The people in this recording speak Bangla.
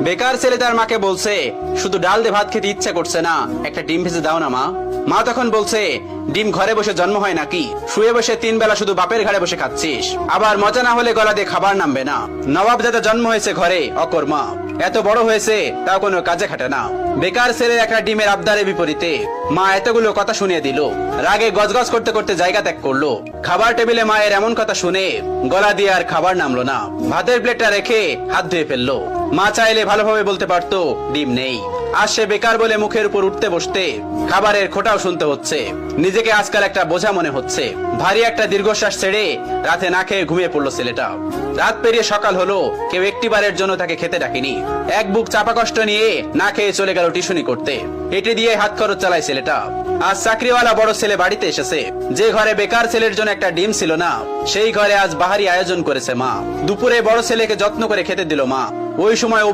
বেকার ছেলে তার মাকে বলছে, শুধু ডাল দিয়ে ভাত খেতে ইচ্ছা করছে না, একটা ডিম ভেজে দাও না মা। মা তখন বলছে, ডিম ঘরে বসে জন্ম হয় নাকি? শুয়ে বসে 3 বেলা শুধু বাপের ঘাড়ে বসে খাচ্ছিস, আবার মজা না হলে গলা দিয়ে খাবার নামবে না। নবাব যাতে জন্ম হয়েছে ঘরে অকর্মা, এত বড় হয়েছে তাও কোনো কাজে খাটে না। বেকার ছেলের একটা ডিমের আবদারের বিপরীতে মা এতগুলো কথা শুনিয়ে দিল। রাগে গজগজ করতে করতে জায়গা ত্যাগ করলো। খাবার টেবিলে মায়ের এমন কথা শুনে গলা দিয়ে আর খাবার নামলো না। ভাতের প্লেটটা রেখে হাত ধুয়ে ফেললো। মা চাইলে ভালোভাবে বলতে পারতো ডিম নেই। আজ সে বেকার বলে মুখের উপর উঠতে বসতে খাবারের খোঁটাও শুনতে হচ্ছে। নিজেকে আজকাল একটা বোঝা মনে হচ্ছে। ভারী একটা দীর্ঘশ্বাস ছেড়ে রাতে না খেয়ে ঘুমিয়ে পড়লো ছেলেটা। রাত পেরিয়ে সকাল হলো, কেউ একটিবারের জন্য তাকে খেতে ডাকেনি। এক বুক চাপা কষ্ট নিয়ে না খেয়ে চলে গেল টিউশনি করতে। এটি দিয়ে হাত খরচ চালায় ছেলেটা। আজ চাকরিওয়ালা বড় ছেলে বাড়িতে এসেছে। যে ঘরে বেকার ছেলের জন্য একটা ডিম ছিল না, সেই ঘরে আজ বাহারি আয়োজন করেছে মা। দুপুরে বড় ছেলেকে যত্ন করে খেতে দিল মা। ওই সময়